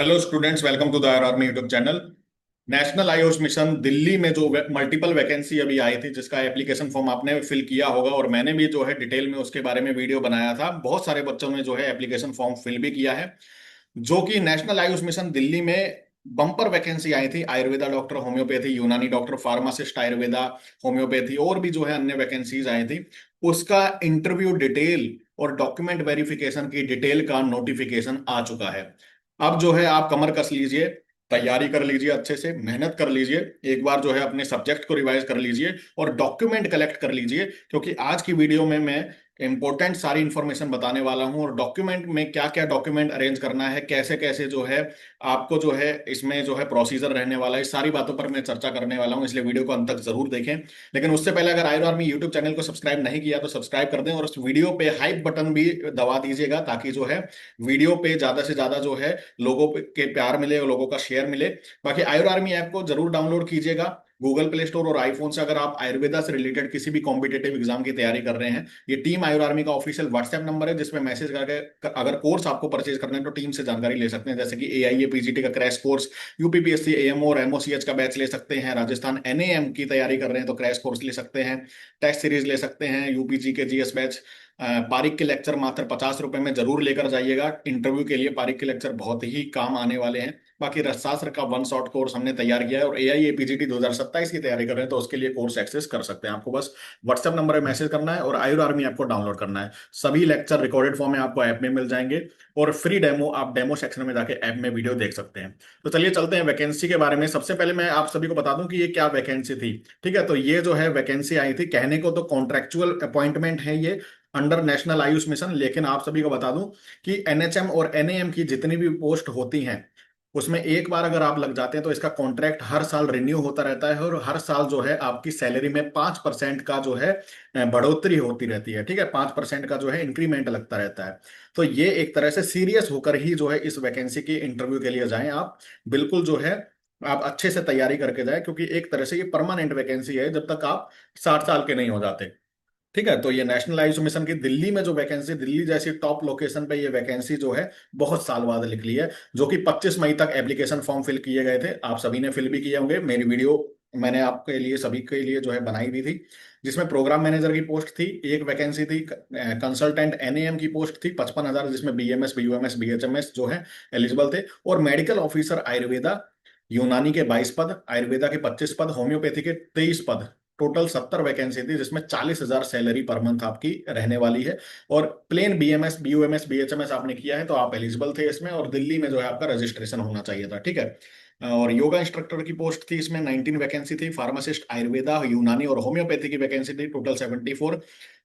Hello students, welcome to the army YouTube channel. National Ayush mission Delhi में जो multiple vacancy अभी आई थी, जिसका एप्लीकेशन फॉर्म आपने फिल किया होगा और मैंने भी जो है डिटेल में उसके बारे में वीडियो बनाया था। बहुत सारे बच्चों ने जो है एप्लीकेशन फॉर्म फिल भी किया है। जो कि नेशनल आयुष मिशन दिल्ली में बम्पर वैकेंसी आई थी, आयुर्वेदा डॉक्टर, होम्योपैथी, यूनानी डॉक्टर, फार्मासिस्ट, आयुर्वेदा, होम्योपैथी और भी जो है अन्य वैकेंसीज आई थी। उसका इंटरव्यू डिटेल और डॉक्यूमेंट वेरिफिकेशन की डिटेल का नोटिफिकेशन आ चुका है। अब जो है आप कमर कस लीजिए, तैयारी कर लीजिए, अच्छे से मेहनत कर लीजिए। एक बार जो है अपने सब्जेक्ट को रिवाइज कर लीजिए और डॉक्यूमेंट कलेक्ट कर लीजिए, क्योंकि आज की वीडियो में मैं इंपॉर्टेंट सारी इंफॉर्मेशन बताने वाला हूं। और डॉक्यूमेंट में क्या क्या डॉक्यूमेंट अरेंज करना है, कैसे कैसे जो है आपको जो है इसमें जो है प्रोसीजर रहने वाला है, इस सारी बातों पर मैं चर्चा करने वाला हूं। इसलिए वीडियो को अंत तक जरूर देखें। लेकिन उससे पहले अगर आयरन आर्मी यूट्यूब चैनल को सब्सक्राइब नहीं किया तो सब्सक्राइब कर दें और उस वीडियो पे हाइप बटन भी दबा दीजिएगा, ताकि जो है वीडियो पे ज्यादा से ज्यादा जो है के प्यार मिले और लोगों का शेयर मिले। बाकी आयुर आर्मी ऐप को जरूर डाउनलोड कीजिएगा गूगल प्ले स्टोर और आईफोन से, अगर आप आयुर्वेदा से रिलेटेड किसी भी कॉम्पिटेटिव एग्जाम की तैयारी कर रहे हैं। ये टीम आयुर आर्मी का ऑफिशियल व्हाट्सएप नंबर है, जिसमें मैसेज करके अगर कोर्स आपको परचेज करना है तो टीम से जानकारी ले सकते हैं। जैसे कि एआईए पीजीटी का क्रैश कोर्स, यूपीपीएससी एएमओ और एमओसीएच का बैच ले सकते हैं, राजस्थान एनएएम की तैयारी कर रहे हैं तो क्रैश कोर्स ले सकते हैं, टेस्ट सीरीज ले सकते हैं, यूपीजी के जीएस बैच। पारिक के लेक्चर मात्र 50 रुपए में जरूर लेकर जाइएगा। इंटरव्यू के लिए पारिक के लेक्चर बहुत ही काम आने वाले हैं। बाकी रसशास्त्र का वन शॉट कोर्स हमने तैयार किया है और एआई एपीजीटी 2027 की तैयारी कर रहे हैं तो उसके लिए कोर्स एक्सेस कर सकते हैं। आपको बस व्हाट्सएप नंबर पे मैसेज करना है और आयुर आर्मी ऐप को डाउनलोड करना है। सभी लेक्चर रिकॉर्डेड फॉर्म में आपको ऐप में मिल जाएंगे और फ्री डेमो आप डेमो सेक्शन में जाके ऐप में वीडियो देख सकते हैं। तो चलिए चलते हैं वैकेंसी के बारे में। सबसे पहले मैं आप सभी को बता दूं कि ये क्या वैकेंसी थी। ठीक है, तो ये जो है वैकेंसी आई थी, कहने को तो कॉन्ट्रेक्चुअल अपॉइंटमेंट है ये अंडर नेशनल आयुष मिशन, लेकिन आप सभी को बता दूं कि एनएचएम और एनएएम की जितनी भी पोस्ट होती हैं उसमें एक बार अगर आप लग जाते हैं तो इसका कॉन्ट्रैक्ट हर साल रिन्यू होता रहता है और हर साल जो है आपकी सैलरी में 5% का जो है बढ़ोतरी होती रहती है। ठीक है, 5% का जो है इंक्रीमेंट लगता रहता है। तो ये एक तरह से सीरियस होकर ही जो है इस वैकेंसी की इंटरव्यू के लिए जाएं आप। बिल्कुल जो है आप अच्छे से तैयारी करके जाए, क्योंकि एक तरह से ये परमानेंट वैकेंसी है जब तक आप 60 साल के नहीं हो जाते। ठीक है, तो ये नेशनल आयुष मिशन की दिल्ली में जो वैकेंसी, दिल्ली जैसी टॉप लोकेशन पे ये वैकेंसी जो है बहुत साल बाद निकली है। जो कि 25 मई तक एप्लीकेशन फॉर्म फिल किए गए थे। आप सभी ने फिल भी किए होंगे। मेरी वीडियो मैंने आपके लिए सभी के लिए जो है बनाई भी थी, जिसमें प्रोग्राम मैनेजर की पोस्ट थी, एक वैकेंसी थी, कंसल्टेंट एनएएम की पोस्ट थी 55,000, जिसमें बीएमएस बीयूएमएस बीएचएमएस जो है एलिजिबल थे, और मेडिकल ऑफिसर आयुर्वेदा, यूनानी के 22 पद, आयुर्वेदा के 25 पद, होम्योपैथी के 23 पद। टोटल 70 वैकेंसी थी, जिसमें 40,000 सैलरी पर मंथ आपकी रहने वाली है। और प्लेन बीएमएस बीयूएमएस बीएचएमएस आपने किया है तो आप एलिजिबल थे इसमें, और दिल्ली में जो है आपका रजिस्ट्रेशन होना चाहिए था। ठीक है, और योगा इंस्ट्रक्टर की पोस्ट थी, इसमें 19 वैकेंसी थी। फार्मासिस्ट, आयुर्वेदा, यूनानी और होम्योपैथी की वैकेंसी थी, टोटल 74।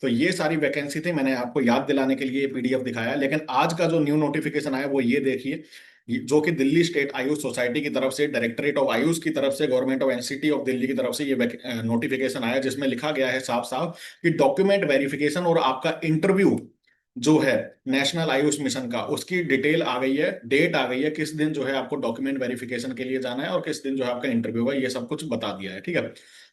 तो ये सारी वैकेंसी थी। मैंने आपको याद दिलाने के लिए पीडीएफ दिखाया, लेकिन आज का जो न्यू नोटिफिकेशन आया वो ये देखिए, जो कि दिल्ली स्टेट आयुष सोसाइटी की तरफ से, डायरेक्टरेट ऑफ आयुष की तरफ से, government of NCT of Delhi की तरफ से ये नोटिफिकेशन आया, जिसमें लिखा गया है साफ साफ कि डॉक्यूमेंट वेरिफिकेशन और आपका इंटरव्यू जो है नेशनल आयुष मिशन का, उसकी डिटेल आ गई है, डेट आ गई है, किस दिन जो है आपको डॉक्यूमेंट वेरिफिकेशन के लिए जाना है और किस दिन जो है आपका इंटरव्यू होगा, ये सब कुछ बता दिया है। ठीक है,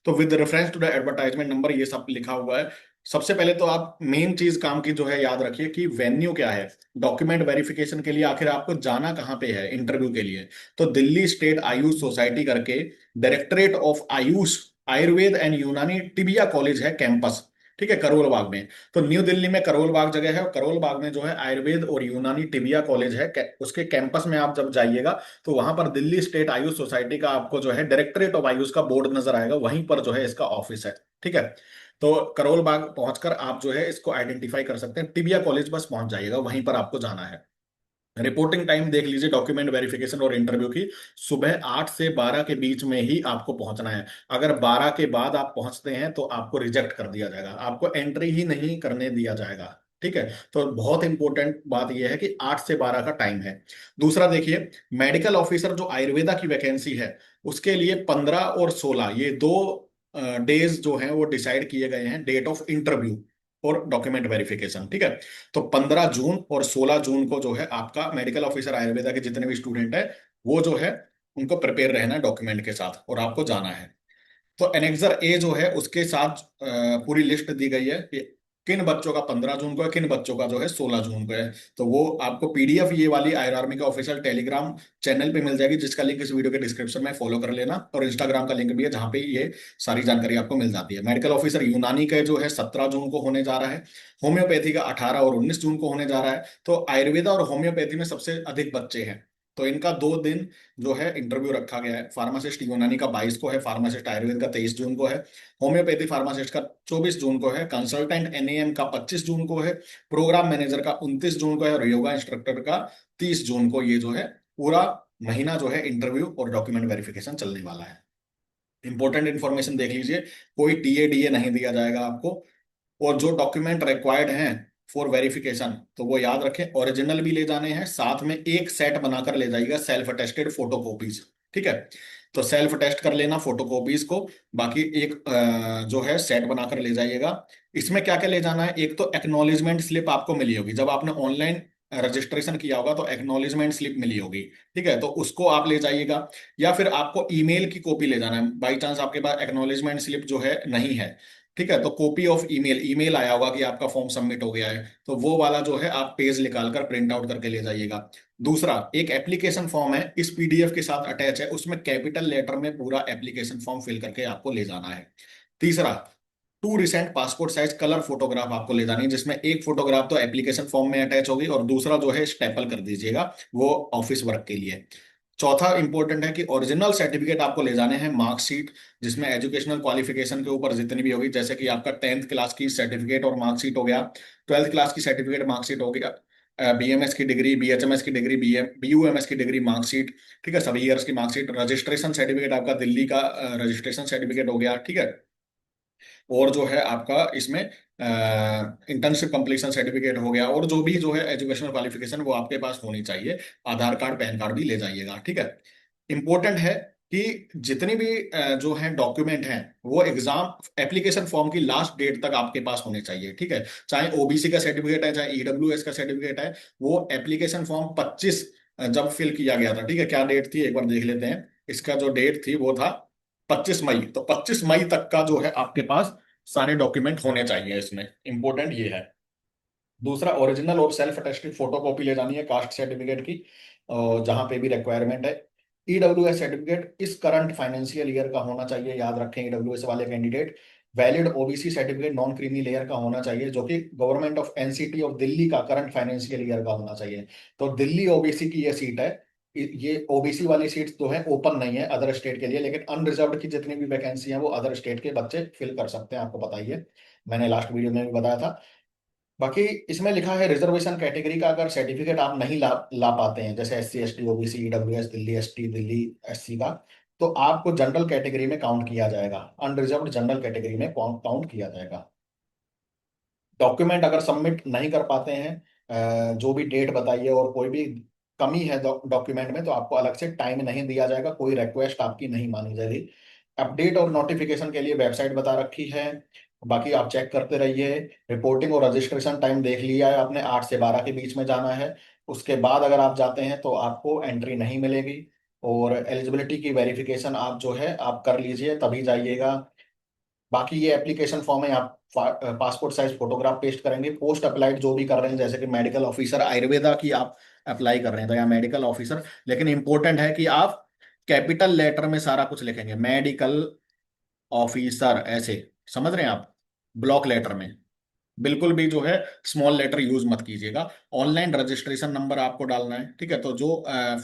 तो with reference to the advertisement number ये सब लिखा हुआ है। सबसे पहले तो आप मेन चीज काम की जो है याद रखिए कि वेन्यू क्या है। डॉक्यूमेंट वेरिफिकेशन के लिए आखिर आपको जाना कहाँ पे है इंटरव्यू के लिए? तो दिल्ली स्टेट आयुष सोसाइटी करके directorate of Ayush Ayurveda and यूनानी टिबिया कॉलेज है, कैंपस। ठीक है, करोल बाग में। तो न्यू दिल्ली में करोल बाग जगह है, और करोल बाग में जो है आयुर्वेद और यूनानी टिबिया कॉलेज है। उसके कैंपस में आप जब जाइएगा तो वहां पर दिल्ली स्टेट आयुष सोसाइटी का आपको जो है डायरेक्टरेट ऑफ आयुष का बोर्ड नजर आएगा, वहीं पर जो है इसका ऑफिस है। ठीक है, तो करोल बाग पहुंचकर आप जो है इसको आइडेंटिफाई कर सकते हैं। टिबिया कॉलेज बस पहुंच जाइएगा, वहीं पर आपको जाना है। रिपोर्टिंग टाइम देख लीजिए डॉक्यूमेंट वेरिफिकेशन और इंटरव्यू की, सुबह 8 से 12 के बीच में ही आपको पहुंचना है। अगर 12 के बाद आप पहुंचते हैं तो आपको रिजेक्ट कर दिया जाएगा, आपको एंट्री ही नहीं करने दिया जाएगा। ठीक है, तो बहुत इंपॉर्टेंट बात यह है कि 8 से 12 का टाइम है। दूसरा देखिए, मेडिकल ऑफिसर जो आयुर्वेदा की वैकेंसी है, उसके लिए 15 और 16 ये दो डेज जो हैं वो डिसाइड किए गए हैं, डेट ऑफ इंटरव्यू और डॉक्यूमेंट वेरिफिकेशन। ठीक है, तो 15 जून और 16 जून को जो है आपका मेडिकल ऑफिसर आयुर्वेदा के जितने भी स्टूडेंट है वो जो है उनको प्रिपेयर रहना है डॉक्यूमेंट के साथ, और आपको जाना है। तो एनेक्सर ए जो है उसके साथ पूरी लिस्ट दी गई है कि किन बच्चों का 15 जून को है, किन बच्चों का जो है 16 जून को है। तो वो आपको पीडीएफ ये वाली आयर आर्मी का ऑफिशियल टेलीग्राम चैनल पे मिल जाएगी, जिसका लिंक इस वीडियो के डिस्क्रिप्शन में फॉलो कर लेना। और इंस्टाग्राम का लिंक भी है, जहां पे ये सारी जानकारी आपको मिल जाती है। मेडिकल ऑफिसर यूनानी का जो है 17 जून को होने जा रहा है। होम्योपैथी का 18 और 19 जून को होने जा रहा है। तो आयुर्वेदा और होम्योपैथी में सबसे अधिक बच्चे हैं, तो इनका 2 दिन जो है इंटरव्यू रखा गया है। फार्मासिस्ट यूनानी का 22 को है, फार्मासिस्ट आयुर्वेद का 23 जून को है, होम्योपैथी फार्मासिस्ट का 24 जून को है, कंसल्टेंट एनएएम का 25 जून को है, प्रोग्राम मैनेजर का 29 जून को है, और योगा इंस्ट्रक्टर का 30 जून को। ये जो है पूरा महीना जो है इंटरव्यू और डॉक्यूमेंट वेरिफिकेशन चलने वाला है। इंपॉर्टेंट इन्फॉर्मेशन देख लीजिए, कोई टीए डीए नहीं दिया जाएगा आपको। और जो डॉक्यूमेंट रिक्वायर्ड हैं फॉर वेरिफिकेशन, तो वो याद रखें, ओरिजिनल भी ले जाने हैं, साथ में एक सेट बनाकर ले जाइएगा सेल्फ अटेस्टेड फोटोकॉपीज। ठीक है, तो सेल्फ अटेस्ट कर लेना फोटोकॉपीज को। बाकी एक जो है सेट बनाकर ले जाइएगा। इसमें क्या क्या ले जाना है, एक तो एक्नॉलेजमेंट स्लिप आपको मिली होगी, जब आपने ऑनलाइन रजिस्ट्रेशन किया होगा तो एक्नॉलेजमेंट स्लिप मिली होगी। ठीक है, तो उसको आप ले जाइएगा। या फिर आपको ईमेल की कॉपी ले जाना है, बाई चांस आपके पास एक्नॉलेजमेंट स्लिप जो है नहीं है। ठीक है, तो कॉपी ऑफ ईमेल, ईमेल आया होगा कि आपका फॉर्म सबमिट हो गया है, तो वो वाला जो है आप पेज निकाल कर प्रिंट आउट करके ले जाइएगा। दूसरा, एक एप्लीकेशन फॉर्म है इस पीडीएफ के साथ अटैच है, उसमें कैपिटल लेटर में पूरा एप्लीकेशन फॉर्म फिल करके आपको ले जाना है। तीसरा, 2 recent passport size colour photograph आपको ले जानी है, जिसमें एक फोटोग्राफ तो एप्लीकेशन फॉर्म में अटैच होगी और दूसरा जो है स्टेपल कर दीजिएगा, वो ऑफिस वर्क के लिए। चौथा इंपॉर्टेंट है कि ओरिजिनल सर्टिफिकेट आपको ले जाने हैं, मार्कशीट, जिसमें एजुकेशनल क्वालिफिकेशन के ऊपर जितनी भी होगी, जैसे कि आपका 10th क्लास की सर्टिफिकेट और मार्कशीट हो गया, 12th क्लास की सर्टिफिकेट मार्कशीट हो गया, बीएमएस की डिग्री, बीएचएमएस की डिग्री, बीयूएमएस की डिग्री मार्कशीट। ठीक है, सभी ईयर्स की मार्कशीट, रजिस्ट्रेशन सर्टिफिकेट आपका दिल्ली का रजिस्ट्रेशन सर्टिफिकेट हो गया। ठीक है, और जो है आपका इसमें इंटर्नशिप कंप्लीशन सर्टिफिकेट हो गया, और जो भी जो है एजुकेशनल क्वालिफिकेशन वो आपके पास होनी चाहिए। आधार कार्ड पैन कार्ड भी ले जाइएगा। ठीक है, इंपॉर्टेंट है कि जितनी भी जो है डॉक्यूमेंट हैं वो एग्जाम एप्लीकेशन फॉर्म की लास्ट डेट तक आपके पास होने चाहिए। ठीक है, चाहे ओबीसी का सर्टिफिकेट है, चाहे ईडब्ल्यूएस का सर्टिफिकेट है, वो एप्लीकेशन फॉर्म 25 जब फिल किया गया था। ठीक है, क्या डेट थी एक बार देख लेते हैं। इसका जो डेट थी वो था 25 मई, तो 25 मई तक का जो है आपके पास सारे डॉक्यूमेंट होने चाहिए। इसमें इंपॉर्टेंट ये है। दूसरा, ओरिजिनल और सेल्फ अटेस्टेड फोटो कॉपी ले जानी है कास्ट सर्टिफिकेट की, जहां पे भी रिक्वायरमेंट है। ईडब्ल्यूएस सर्टिफिकेट इस करंट फाइनेंशियल ईयर का होना चाहिए, याद रखें ईडब्ल्यूएस वाले candidate. Valid OBC certificate non creamy layer का होना चाहिए, जो कि government of NCT of Delhi का करंट फाइनेंशियल ईयर का होना चाहिए। तो दिल्ली ओबीसी की ये सीट है। ये ओबीसी वाली सीट्स जो है ओपन नहीं है अदर स्टेट के लिए, लेकिन अनरिजर्व्ड की जितनी भी वैकेंसी है वो अदर स्टेट के बच्चे फिल कर सकते हैं, आपको बताइए, मैंने लास्ट वीडियो में भी बताया था। बाकी इसमें लिखा है रिजर्वेशन कैटेगरी का अगर सर्टिफिकेट आप नहीं ला पाते हैं, जैसे SC ST OBC EWS Delhi ST Delhi SC का, तो आपको जनरल कैटेगरी में काउंट किया जाएगा, अनरिजर्व्ड जनरल कैटेगरी में काउंट किया जाएगा। डॉक्यूमेंट अगर सबमिट नहीं कर पाते हैं, जो भी डेट बताइए और कोई भी कमी है डॉक्यूमेंट में, तो आपको अलग से टाइम नहीं दिया जाएगा, कोई रिक्वेस्ट आपकी नहीं मानी जाएगी। अपडेट और नोटिफिकेशन के लिए वेबसाइट बता रखी है, बाकी आप चेक करते रहिए। रिपोर्टिंग और रजिस्ट्रेशन टाइम देख लिया है आपने, 8 से 12 के बीच में जाना है। उसके बाद अगर आप जाते हैं तो आपको एंट्री नहीं मिलेगी। और एलिजिबिलिटी की वेरिफिकेशन आप जो है आप कर लीजिए, तभी जाइएगा। बाकी ये एप्लीकेशन फॉर्म है, आप पासपोर्ट साइज फोटोग्राफ पेस्ट करेंगे। पोस्ट अप्लाइड जो भी कर रहे हैं, जैसे कि मेडिकल ऑफिसर आयुर्वेदा की आप अप्लाई कर रहे हैं, तो या मेडिकल ऑफिसर, लेकिन इंपॉर्टेंट है कि आप कैपिटल लेटर में सारा कुछ लिखेंगे, मेडिकल ऑफिसर ऐसे, समझ रहे हैं आप, ब्लॉक लेटर में। बिल्कुल भी जो है स्मॉल लेटर यूज मत कीजिएगा। ऑनलाइन रजिस्ट्रेशन नंबर आपको डालना है। ठीक है, तो जो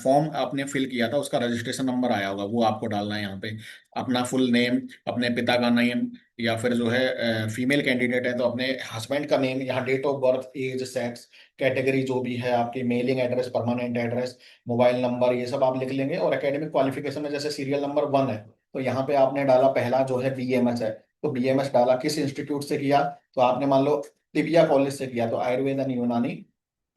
फॉर्म आपने फिल किया था उसका रजिस्ट्रेशन नंबर आया होगा, वो आपको डालना है यहाँ पे। अपना फुल नेम, अपने पिता का नेम, या फिर जो है फीमेल कैंडिडेट है तो अपने हस्बैंड का नेम, यहाँ date of birth, age, sex, category जो भी है आपकी, mailing address, permanent address, mobile number, ये सब आप लिख लेंगे। और एकेडमिक क्वालिफिकेशन में जैसे सीरियल नंबर 1 है, तो यहाँ पे आपने डाला पहला जो है बीएमएस है, तो बीएमएस डाला, किस इंस्टीट्यूट से किया, तो आपने मान लो टिबिया कॉलेज से किया, तो आयुर्वेदन यूनानी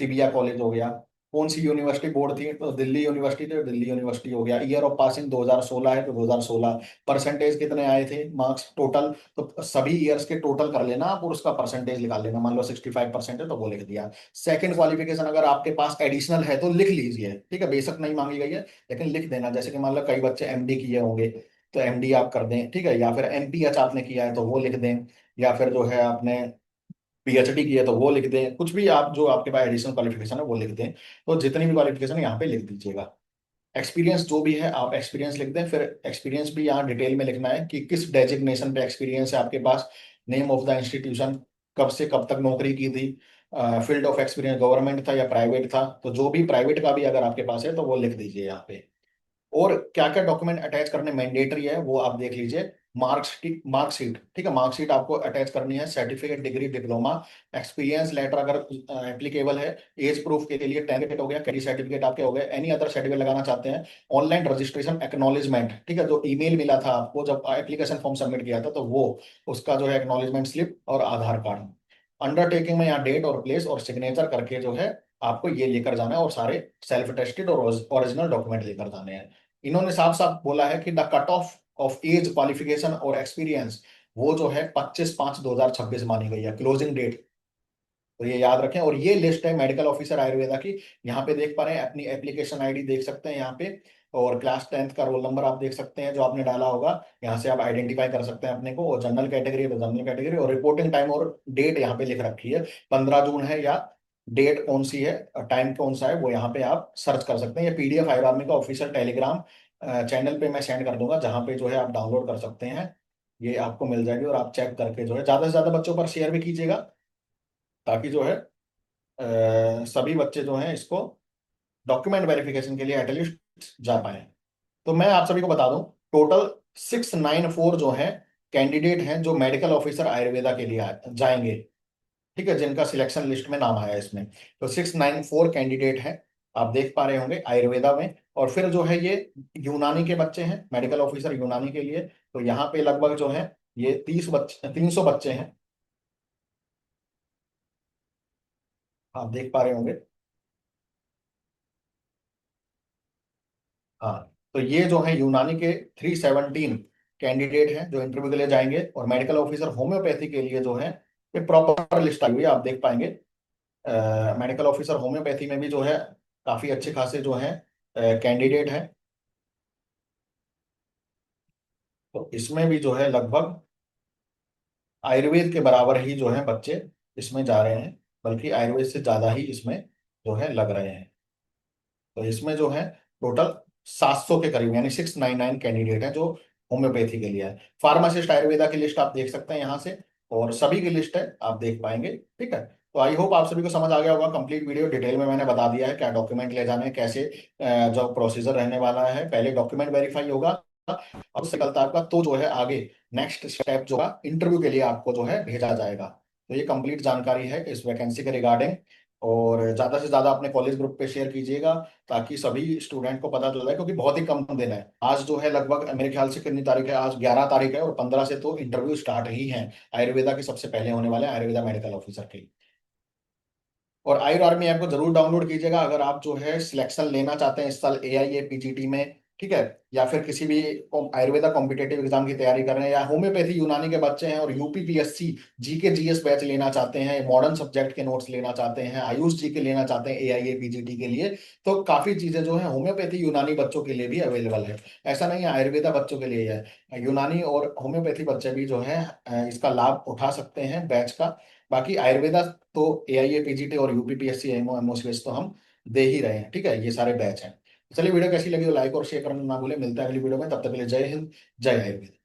टिबिया कॉलेज हो गया। कौन सी यूनिवर्सिटी बोर्ड थी, तो दिल्ली यूनिवर्सिटी थी, तो दिल्ली यूनिवर्सिटी हो गया। ईयर ऑफ पासिंग 2016 है तो 2016। परसेंटेज कितने आए थे मार्क्स टोटल, तो सभी ईयर्स के टोटल कर लेना आप और उसका परसेंटेज निकाल लेना, मान लो 65% है तो वो लिख दिया। सेकंड क्वालिफिकेशन अगर आपके पास एडिशनल है तो लिख लीजिए, ठीक है, बेशक नहीं मांगी गई है लेकिन लिख देना। जैसे कि मान लो कई बच्चे एमडी किए होंगे, तो एमडी आप कर दें, ठीक है, या फिर एमपीएच आपने किया है तो वो लिख दें, या फिर जो है आपने पीएचडी की है तो वो लिख दें, कुछ भी आप जो आपके पास एडिशनल क्वालिफिकेशन है वो लिख दें। तो जितनी भी क्वालिफिकेशन है यहाँ पे लिख दीजिएगा। एक्सपीरियंस जो भी है आप एक्सपीरियंस लिख दें। फिर एक्सपीरियंस भी यहाँ डिटेल में लिखना है कि किस डेजिग्नेशन पे एक्सपीरियंस है आपके पास, नेम ऑफ द इंस्टीट्यूशन, कब से कब तक नौकरी की थी, फील्ड ऑफ एक्सपीरियंस गवर्नमेंट था या प्राइवेट था, तो जो भी प्राइवेट का भी अगर आपके पास है तो वो लिख दीजिए यहाँ पे। और क्या क्या डॉक्यूमेंट अटैच करने मैंडेटरी है वो आप देख लीजिए। मार्कशीट, ठीक है, मार्कशीट आपको अटैच करनी है, certificate, degree, diploma, experience letter अगर एप्लीकेबल है, एज प्रूफ के लिए टेंथ हो गया, कैडी सर्टिफिकेट आपके हो गए, एनी अदर सर्टिफिकेट लगाना चाहते हैं, ऑनलाइन रजिस्ट्रेशन एक्नॉलेजमेंट, ठीक है, जो ईमेल मिला था आपको जब एप्लीकेशन फॉर्म सबमिट किया था तो वो, उसका जो है एक्नॉलेजमेंट स्लिप और आधार कार्ड। अंडरटेकिंग में यहाँ डेट और प्लेस और सिग्नेचर करके जो है आपको ये लेकर जाना है, और सारे सेल्फ टेस्टेड और ओरिजिनल डॉक्यूमेंट लेकर जाने हैं। इन्होंने साफ साफ बोला है कि the cut off of as qualification और एक्सपीरियंस वो जो है 25/5/2026 मानी गई है क्लोजिंग डेट। तो ये याद रखें। और ये लिस्ट है मेडिकल ऑफिसर आयुर्वेदा की। यहाँ पे देख पा रहे हैं, अपनी एप्लीकेशन आईडी देख सकते हैं यहाँ पे, और क्लास 10th का रोल नंबर आप देख सकते हैं जो आपने डाला होगा। यहाँ से आप आइडेंटिफाई कर सकते हैं अपने को, और जनरल कैटेगरी है तो जनरल कैटेगरी, और रिपोर्टिंग टाइम और डेट यहाँ पे लिख रखी है, 15 जून है, या डेट कौन सी है, टाइम कौन सा है, वो यहाँ पे आप सर्च कर सकते हैं। ये पीडीएफ आयर आर्मी का ऑफिशियल टेलीग्राम चैनल पे मैं सेंड कर दूंगा, जहाँ पे जो है आप डाउनलोड कर सकते हैं। ये आपको मिल जाएगी, और आप चेक करके जो है ज्यादा से ज्यादा बच्चों पर शेयर भी कीजिएगा, ताकि जो है सभी बच्चे जो हैं इसको डॉक्यूमेंट वेरिफिकेशन के लिए एटलीस्ट जा पाए। तो मैं आप सभी को बता दूं, टोटल 694 जो है कैंडिडेट हैं जो मेडिकल ऑफिसर आयुर्वेदा के लिए जाएंगे, ठीक है, जिनका सिलेक्शन लिस्ट में नाम आया है इसमें। तो 694 कैंडिडेट हैं, आप देख पा रहे होंगे आयुर्वेदा में। और फिर जो है ये यूनानी के बच्चे हैं, मेडिकल ऑफिसर यूनानी के लिए। तो यहाँ पे लगभग जो है ये 300 बच्चे हैं, आप देख पा रहे होंगे। हाँ, तो ये जो है यूनानी के 317 कैंडिडेट हैं जो इंटरव्यू के लिए जाएंगे। और मेडिकल ऑफिसर होम्योपैथी के लिए जो है ये प्रॉपर लिस्ट आई हुई है, आप देख पाएंगे। मेडिकल ऑफिसर होम्योपैथी में भी जो है काफी अच्छे खासे जो है कैंडिडेट हैं। तो इसमें भी जो है लगभग आयुर्वेद के बराबर ही जो है बच्चे इसमें जा रहे हैं, बल्कि आयुर्वेद से ज्यादा ही इसमें जो है लग रहे हैं। तो इसमें जो है टोटल 700 के करीब, यानी 699 कैंडिडेट हैं जो होम्योपैथी के लिए है। फार्मासिस्ट आयुर्वेदा की लिस्ट आप देख सकते हैं यहाँ से, और सभी की लिस्ट है, आप देख पाएंगे, ठीक है। तो आई होप आप सभी को समझ आ गया होगा। कंप्लीट वीडियो डिटेल में मैंने बता दिया है, क्या डॉक्यूमेंट ले जाने हैं, कैसे जो प्रोसीजर रहने वाला है, पहले डॉक्यूमेंट वेरीफाई होगा, अब उससे गलत आपका तो जो है आगे नेक्स्ट स्टेप जो है इंटरव्यू के लिए आपको जो है भेजा जाएगा। तो ये कंप्लीट जानकारी है इस वैकेंसी के रिगार्डिंग। और ज्यादा से ज्यादा अपने कॉलेज ग्रुप पे शेयर कीजिएगा, ताकि सभी स्टूडेंट को पता चल जाए, क्योंकि बहुत ही कम दिन है। आज जो है लगभग मेरे ख्याल से कितनी तारीख है, आज 11 तारीख है, और 15 से तो इंटरव्यू स्टार्ट ही है आयुर्वेदा के, सबसे पहले होने वाले हैं आयुर्वेदा मेडिकल ऑफिसर के। और आयुर आर्मी ऐप को जरूर डाउनलोड कीजिएगा अगर आप जो है सिलेक्शन लेना चाहते हैं इस साल एआईए पीजीटी में, ठीक है, या फिर किसी भी आयुर्वेदा कॉम्पिटेटिव एग्जाम की तैयारी कर रहे हैं, या होम्योपैथी यूनानी के बच्चे हैं और यूपीपीएससी जीके जीएस बैच लेना चाहते हैं, मॉडर्न सब्जेक्ट के नोट्स लेना चाहते हैं, आयुष जी के लेना चाहते हैं एआईए पीजीटी के लिए। तो काफी चीजें जो है होम्योपैथी यूनानी बच्चों के लिए भी अवेलेबल है। ऐसा नहीं है आयुर्वेदा बच्चों के लिए है, यूनानी और होम्योपैथी बच्चे भी जो है इसका लाभ उठा सकते हैं बैच का। बाकी आयुर्वेदा तो एआईए पीजीटी और यूपीपीएससी एमओ एमओसीएस तो हम दे ही रहे हैं, ठीक है, ये सारे बैच हैं। चलिए, वीडियो कैसी लगी तो लाइक और शेयर करना ना भूलें। मिलता है अगली वीडियो में, तब तक के लिए जय हिंद, जय आयुर्वेद।